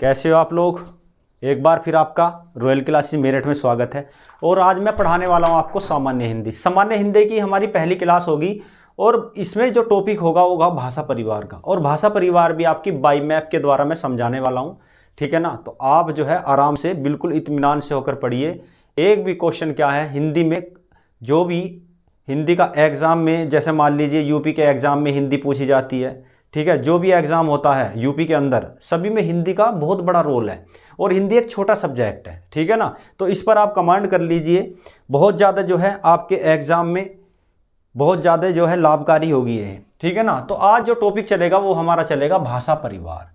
कैसे हो आप लोग। एक बार फिर आपका रॉयल क्लासेस मेरठ में स्वागत है। और आज मैं पढ़ाने वाला हूं आपको सामान्य हिंदी। सामान्य हिंदी की हमारी पहली क्लास होगी और इसमें जो टॉपिक होगा भाषा परिवार का। और भाषा परिवार भी आपकी बाई मैप के द्वारा मैं समझाने वाला हूं, ठीक है ना। तो आप जो है आराम से बिल्कुल इत्मीनान से होकर पढ़िए। एक भी क्वेश्चन क्या है हिंदी में, जो भी हिंदी का एग्ज़ाम में, जैसे मान लीजिए यूपी के एग्ज़ाम में हिंदी पूछी जाती है, ठीक है। जो भी एग्ज़ाम होता है यूपी के अंदर, सभी में हिंदी का बहुत बड़ा रोल है। और हिंदी एक छोटा सब्जेक्ट है, ठीक है ना। तो इस पर आप कमांड कर लीजिए। बहुत ज़्यादा जो है आपके एग्ज़ाम में बहुत ज़्यादा जो है लाभकारी होगी ये, ठीक है ना। तो आज जो टॉपिक चलेगा वो हमारा चलेगा भाषा परिवार।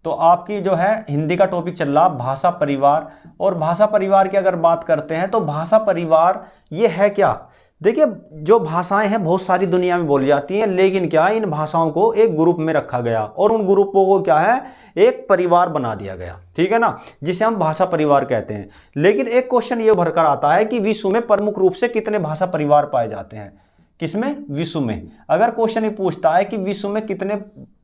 तो आपकी जो है हिंदी का टॉपिक चल रहा भाषा परिवार। और भाषा परिवार की अगर बात करते हैं तो भाषा परिवार ये है क्या। देखिए, जो भाषाएं हैं बहुत सारी दुनिया में बोली जाती हैं, लेकिन क्या है इन भाषाओं को एक ग्रुप में रखा गया और उन ग्रुपों को क्या है एक परिवार बना दिया गया, ठीक है ना, जिसे हम भाषा परिवार कहते हैं। लेकिन एक क्वेश्चन ये भरकर आता है कि विश्व में प्रमुख रूप से कितने भाषा परिवार पाए जाते हैं। किसमें? विश्व में। अगर क्वेश्चन ये पूछता है कि विश्व में कितने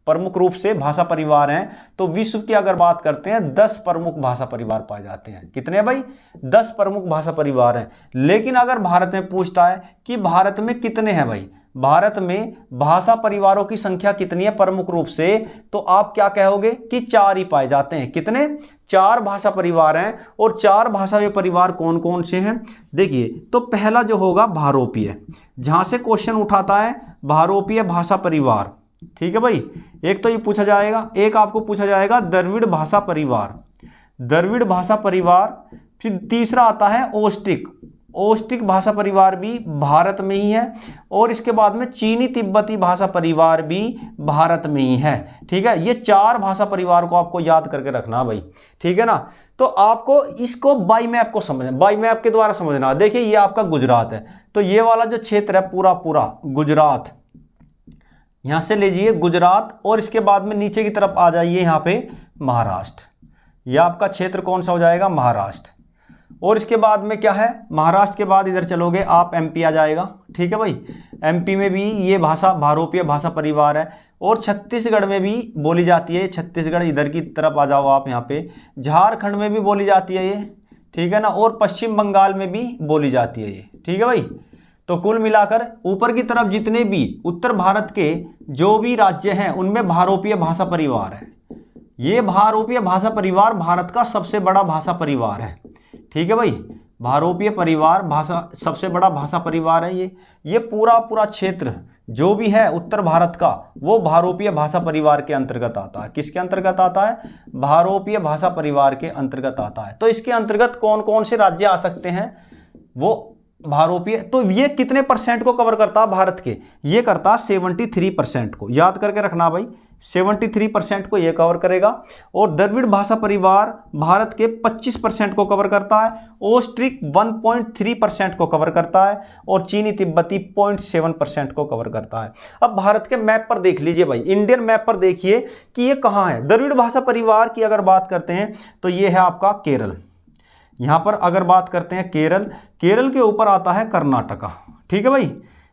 प्रमुख रूप से भाषा परिवार हैं, तो विश्व की अगर बात करते हैं 10 प्रमुख भाषा परिवार पाए जाते हैं। कितने भाई? 10 प्रमुख भाषा परिवार हैं। लेकिन अगर भारत में पूछता है कि भारत में कितने हैं भाई, भारत में भाषा परिवारों की संख्या कितनी है प्रमुख रूप से, तो आप क्या कहोगे कि 4 ही पाए जाते हैं। कितने? 4 भाषा परिवार हैं। और 4 भाषा वे परिवार कौन कौन से हैं? देखिए, तो पहला जो होगा भारोपीय, जहां से क्वेश्चन उठाता है भारोपीय भाषा परिवार, ठीक है भाई। एक तो ये पूछा जाएगा, एक आपको पूछा जाएगा द्रविड़ भाषा परिवार, द्रविड़ भाषा परिवार। फिर तीसरा आता है ओस्ट्रिक, ओस्ट्रिक भाषा परिवार भी भारत में ही है। और इसके बाद में चीनी तिब्बती भाषा परिवार भी भारत में ही है, ठीक है। ये 4 भाषा परिवार को आपको याद करके रखना भाई, ठीक है ना। तो आपको इसको बाई मैप को समझना, बाई मैप के द्वारा समझना। देखिए, ये आपका गुजरात है, तो ये वाला जो क्षेत्र है पूरा पूरा गुजरात, यहां से लीजिए गुजरात। और इसके बाद में नीचे की तरफ आ जाइए यहाँ पे महाराष्ट्र। यह आपका क्षेत्र कौन सा हो जाएगा? महाराष्ट्र। और इसके बाद में क्या है, महाराष्ट्र के बाद इधर चलोगे आप एमपी आ जाएगा, ठीक है भाई। एमपी में भी ये भाषा भारोपीय भाषा परिवार है। और छत्तीसगढ़ में भी बोली जाती है, छत्तीसगढ़ इधर की तरफ आ जाओ आप यहाँ पे। झारखंड में भी बोली जाती है ये, ठीक है ना। और पश्चिम बंगाल में भी बोली जाती है ये, ठीक है भाई। तो कुल मिलाकर ऊपर की तरफ जितने भी उत्तर भारत के जो भी राज्य हैं उनमें भारोपीय भाषा परिवार है। ये भारोपीय भाषा परिवार भारत का सबसे बड़ा भाषा परिवार है, ठीक है भाई। भारोपीय परिवार भाषा सबसे बड़ा भाषा परिवार है ये पूरा पूरा क्षेत्र जो भी है उत्तर भारत का, वो भारोपीय भाषा परिवार के अंतर्गत आता है। किसके अंतर्गत आता है? भारोपीय भाषा परिवार के अंतर्गत आता है। तो इसके अंतर्गत कौन कौन से राज्य आ सकते हैं? वो भारोपीय, तो ये कितने परसेंट को कवर करता है भारत के? ये करता 73% को। याद करके रखना भाई, 73% को ये कवर करेगा। और द्रविड़ भाषा परिवार भारत के 25% को कवर करता है। ओस्ट्रिक 1.3% को कवर करता है। और चीनी तिब्बती 0.7% को कवर करता है। अब भारत के मैप पर देख लीजिए भाई, इंडियन मैप पर देखिए कि ये कहाँ है। द्रविड़ भाषा परिवार की अगर बात करते हैं तो ये है आपका केरल। यहां पर अगर बात करते हैं केरल, केरल के ऊपर आता है कर्नाटका, ठीक है भाई।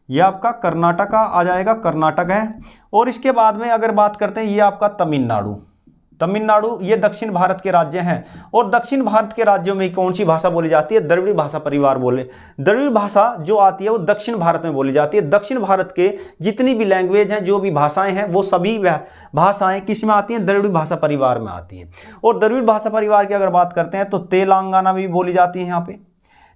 ये आपका कर्नाटका आ जाएगा, कर्नाटक है। और इसके बाद में अगर बात करते हैं ये आपका तमिलनाडु, तमिलनाडु ये दक्षिण भारत के राज्य हैं। और दक्षिण भारत के राज्यों में कौन सी भाषा बोली जाती है? द्रविड़ भाषा परिवार बोले। द्रविड़ भाषा जो आती है वो दक्षिण भारत में बोली जाती है। दक्षिण भारत के जितनी भी लैंग्वेज हैं, जो भी भाषाएं हैं, वो सभी भाषाएं किस में आती हैं? द्रविड़ भाषा परिवार में आती हैं। और द्रविड़ भाषा परिवार की अगर बात करते हैं तो तेलंगाना भी बोली जाती है यहाँ पे,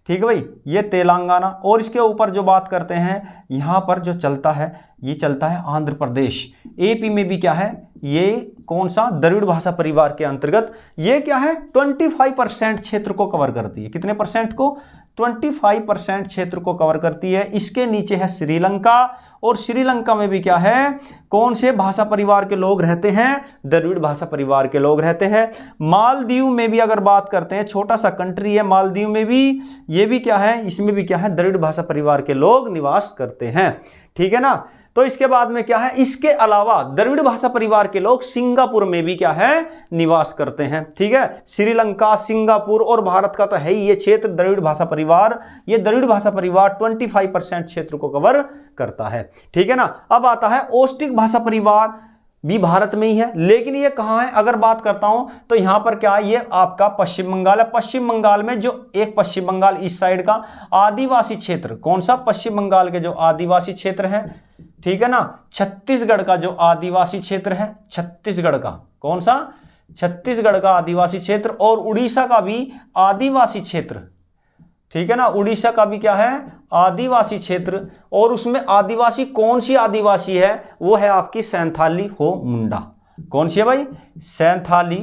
ठीक है भाई, ये तेलंगाना। और इसके ऊपर जो बात करते हैं यहाँ पर जो चलता है, ये चलता है आंध्र प्रदेश। एपी में भी क्या है, ये कौन सा? द्रविड़ भाषा परिवार के अंतर्गत। ये क्या है? 25% क्षेत्र को कवर करती है। कितने परसेंट को? 25% क्षेत्र को कवर करती है। इसके नीचे है श्रीलंका। और श्रीलंका में भी क्या है, कौन से भाषा परिवार के लोग रहते हैं? द्रविड़ भाषा परिवार के लोग रहते हैं। मालदीव में भी अगर बात करते हैं, छोटा सा कंट्री है मालदीव में भी, ये भी क्या है, इसमें भी क्या है, द्रविड़ भाषा परिवार के लोग निवास करते हैं, ठीक है ना। तो इसके बाद में क्या है, इसके अलावा द्रविड़ भाषा परिवार के लोग सिंगापुर में भी क्या है, निवास करते हैं, ठीक है। श्रीलंका, सिंगापुर और भारत का तो है ही ये क्षेत्र द्रविड़ भाषा परिवार। ये द्रविड़ भाषा परिवार 25% क्षेत्र को कवर करता है, ठीक है ना। अब आता है ओस्ट्रिक भाषा परिवार। भी भारत में ही है, लेकिन ये कहाँ है अगर बात करता हूं तो यहाँ पर क्या है, ये आपका पश्चिम बंगाल है। पश्चिम बंगाल में जो एक पश्चिम बंगाल इस साइड का आदिवासी क्षेत्र, कौन सा, पश्चिम बंगाल के जो आदिवासी क्षेत्र है, ठीक है ना, छत्तीसगढ़ का जो आदिवासी क्षेत्र है, छत्तीसगढ़ का कौन सा, छत्तीसगढ़ का आदिवासी क्षेत्र, और उड़ीसा का भी आदिवासी क्षेत्र, ठीक है ना, उड़ीसा का भी क्या है, आदिवासी क्षेत्र। और उसमें आदिवासी कौन सी आदिवासी है, वो है आपकी सैंथाली हो मुंडा। कौन सी है भाई, सैंथाली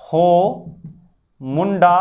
हो मुंडा,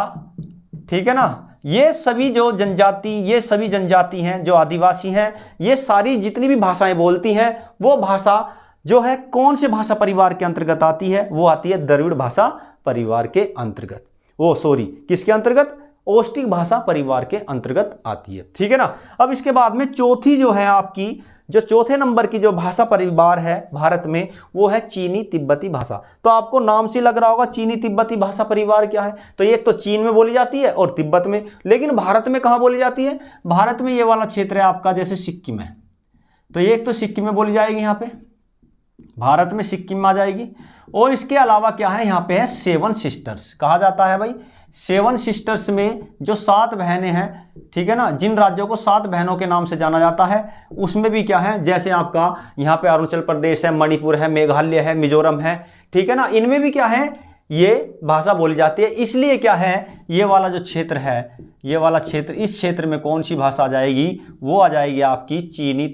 ठीक है ना। ये सभी जो जनजाति, ये सभी जनजाति हैं जो आदिवासी हैं, ये सारी जितनी भी भाषाएं बोलती हैं, वो भाषा जो है कौन से भाषा परिवार के अंतर्गत आती है, वो आती है द्रविड़ भाषा परिवार के अंतर्गत, वो सॉरी किसके अंतर्गत, ओस्टिक भाषा परिवार के अंतर्गत आती है, ठीक है ना। अब इसके बाद में चौथी जो है आपकी, जो चौथे नंबर की जो भाषा परिवार है भारत में, वो है चीनी तिब्बती भाषा। तो आपको नाम से लग रहा होगा चीनी तिब्बती भाषा परिवार क्या है, तो एक तो चीन में बोली जाती है और तिब्बत में, लेकिन भारत में कहाँ बोली जाती है, भारत में ये वाला क्षेत्र है आपका, जैसे सिक्किम है, तो एक तो सिक्किम में बोली जाएगी, यहाँ पे भारत में सिक्किम में आ जाएगी। और इसके अलावा क्या है, यहाँ पे है सेवन सिस्टर्स, कहा जाता है भाई सेवन सिस्टर्स में जो 7 बहनें हैं, ठीक है ना, जिन राज्यों को 7 बहनों के नाम से जाना जाता है, उसमें भी क्या है, जैसे आपका यहाँ पे अरुणाचल प्रदेश है, मणिपुर है, मेघालय है, मिजोरम है, ठीक है ना, इनमें भी क्या है, ये भाषा बोली जाती है। इसलिए क्या है, ये वाला जो क्षेत्र है, ये वाला क्षेत्र, इस क्षेत्र में कौन सी भाषा आ जाएगी, वो आ जाएगी आपकी चीनी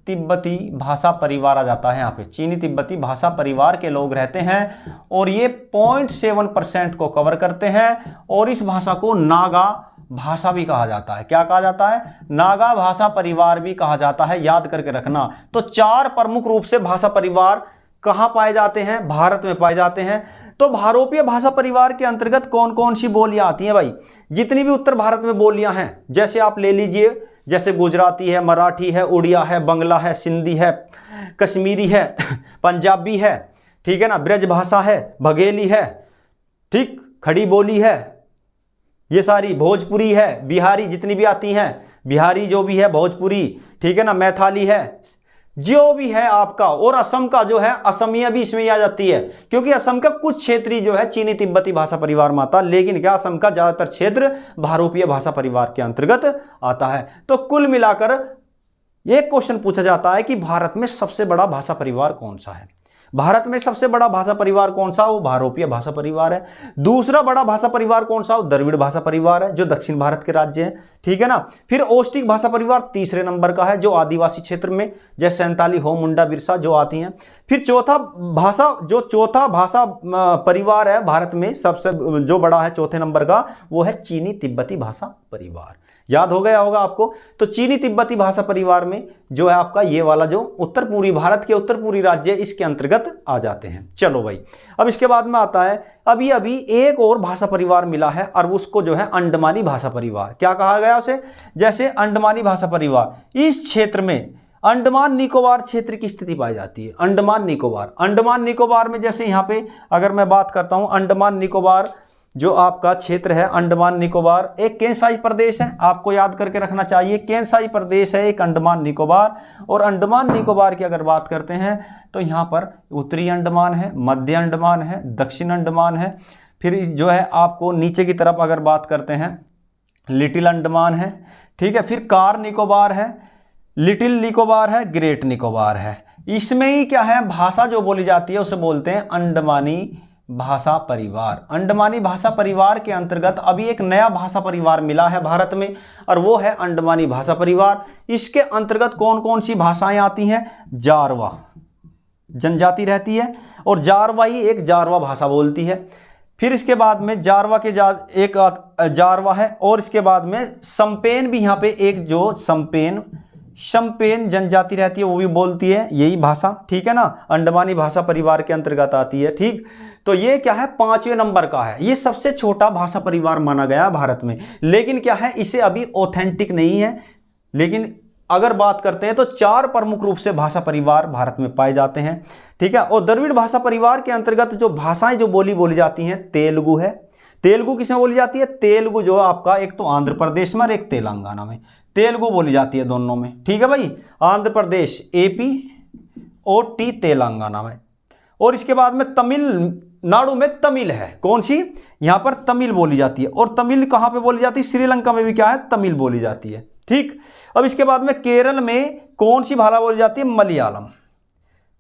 तिब्बती भाषा परिवार आ जाता है। यहाँ पे चीनी तिब्बती भाषा परिवार के लोग रहते हैं और ये 0.7% को कवर करते हैं। और इस भाषा को नागा भाषा भी कहा जाता है। क्या कहा जाता है, नागा भाषा परिवार भी कहा जाता है, याद करके रखना। तो 4 प्रमुख रूप से भाषा परिवार कहाँ पाए जाते हैं, भारत में पाए जाते हैं। तो भारोपीय भाषा परिवार के अंतर्गत कौन कौन सी बोलियां आती हैं भाई, जितनी भी उत्तर भारत में बोलियां हैं, जैसे आप ले लीजिए, जैसे गुजराती है, मराठी है, उड़िया है, बंगला है, सिंधी है, कश्मीरी है, पंजाबी है, ठीक है ना, ब्रज भाषा है, बघेली है, ठीक, खड़ी बोली है, ये सारी, भोजपुरी है, बिहारी जितनी भी आती हैं, बिहारी जो भी है, भोजपुरी, ठीक है ना, मैथाली है, जो भी है आपका। और असम का जो है, असमिया भी इसमें आ जाती है, क्योंकि असम का कुछ क्षेत्रीय जो है चीनी तिब्बती भाषा परिवार में आता, लेकिन क्या असम का ज्यादातर क्षेत्र भारोपीय भाषा परिवार के अंतर्गत आता है। तो कुल मिलाकर एक क्वेश्चन पूछा जाता है कि भारत में सबसे बड़ा भाषा परिवार कौन सा है। भारत में सबसे बड़ा भाषा परिवार कौन सा, वो भारोपीय भाषा परिवार है। दूसरा बड़ा भाषा परिवार कौन सा, वो द्रविड़ भाषा परिवार है, जो दक्षिण भारत के राज्य हैं, ठीक है ना। फिर ओस्टिक भाषा परिवार तीसरे नंबर का है, जो आदिवासी क्षेत्र में जैसे सैंताली, हो, मुंडा, बिरसा जो आती हैं। फिर चौथा भाषा परिवार है भारत में सबसे जो बड़ा है, चौथे नंबर का, वो है चीनी तिब्बती भाषा परिवार। याद हो गया होगा आपको। तो चीनी तिब्बती भाषा परिवार में जो है आपका ये वाला जो उत्तर पूर्वी भारत के उत्तर पूर्वी राज्य इसके अंतर्गत आ जाते हैं। चलो भाई, अब इसके बाद में आता है अभी एक और भाषा परिवार मिला है, और उसको जो है अंडमानी भाषा परिवार। क्या कहा गया उसे, जैसे अंडमानी भाषा परिवार, इस क्षेत्र में अंडमान निकोबार क्षेत्र की स्थिति पाई जाती है। अंडमान निकोबार में जैसे यहाँ पे अगर मैं बात करता हूँ, अंडमान निकोबार जो आपका क्षेत्र है, अंडमान निकोबार एक केंद्रशासित प्रदेश है, आपको याद करके रखना चाहिए, केंद्रशासित प्रदेश है एक अंडमान निकोबार। और अंडमान निकोबार की अगर बात करते हैं तो यहाँ पर उत्तरी अंडमान है, मध्य अंडमान है, दक्षिण अंडमान है, फिर जो है आपको नीचे की तरफ अगर बात करते हैं लिटिल अंडमान है, ठीक है, फिर कार निकोबार है, लिटिल निकोबार है, ग्रेट निकोबार है। इसमें ही क्या है, भाषा जो बोली जाती है उसे बोलते हैं अंडमानी भाषा परिवार। अंडमानी भाषा परिवार के अंतर्गत अभी एक नया भाषा परिवार मिला है भारत में, और वो है अंडमानी भाषा परिवार। इसके अंतर्गत कौन कौन सी भाषाएं आती हैं, जारवा जनजाति रहती है, और जारवा ही एक जारवा भाषा बोलती है। फिर इसके बाद में जारवा के एक जारवा है, और इसके बाद में सम्पेन भी यहाँ पे एक जो शम्पेन जनजाति रहती है, वो भी बोलती है यही भाषा, ठीक है ना, अंडमानी भाषा परिवार के अंतर्गत आती है। ठीक, तो ये क्या है, 5वें नंबर का है, ये सबसे छोटा भाषा परिवार माना गया भारत में, लेकिन क्या है, इसे अभी ऑथेंटिक नहीं है। लेकिन अगर बात करते हैं तो 4 प्रमुख रूप से भाषा परिवार भारत में पाए जाते हैं, ठीक है। और द्रविड़ भाषा परिवार के अंतर्गत जो भाषाएं जो बोली जाती हैं, तेलुगु है। तेलुगु किसमें बोली जाती है, तेलुगु जो आपका एक तो आंध्र प्रदेश में और एक तेलंगाना में तेलुगु बोली जाती है, दोनों में, ठीक है भाई। आंध्र प्रदेश एपी, OT तेलंगाना में। और इसके बाद में तमिलनाडु में तमिल है, कौन सी, यहाँ पर तमिल बोली जाती है। और तमिल कहाँ पे बोली जाती है, श्रीलंका में भी क्या है, तमिल बोली जाती है। ठीक, अब इसके बाद में केरल में कौन सी भाषा बोली जाती है, मलयालम।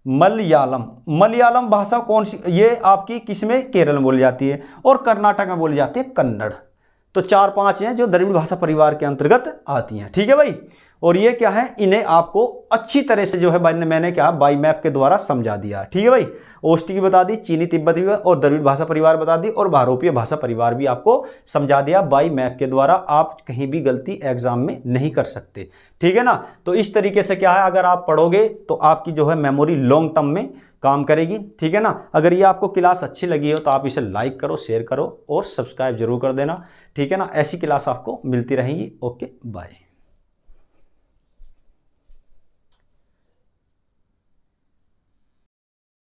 मलयालम, मलयालम भाषा कौन सी, ये आपकी किस में, केरल में बोली जाती है। और कर्नाटक में बोली जाती है कन्नड़। तो 4-5 हैं जो द्रविड़ भाषा परिवार के अंतर्गत आती हैं। ठीक है भाई, और ये क्या है, इन्हें आपको अच्छी तरह से जो है मैंने क्या बाई मैप के द्वारा समझा दिया। ठीक है भाई, ओष्टी की बता दी, चीनी तिब्बती और द्रविड़ भाषा परिवार बता दी, और भारोपीय भाषा परिवार भी आपको समझा दिया बाई मैप के द्वारा। आप कहीं भी गलती एग्जाम में नहीं कर सकते। ठीक है ना, तो इस तरीके से क्या है, अगर आप पढ़ोगे तो आपकी जो है मेमोरी लॉन्ग टर्म में काम करेगी। ठीक है ना, अगर ये आपको क्लास अच्छी लगी हो तो आप इसे लाइक करो, शेयर करो और सब्सक्राइब जरूर कर देना। ठीक है ना, ऐसी क्लास आपको मिलती रहेंगी। Okay, bye.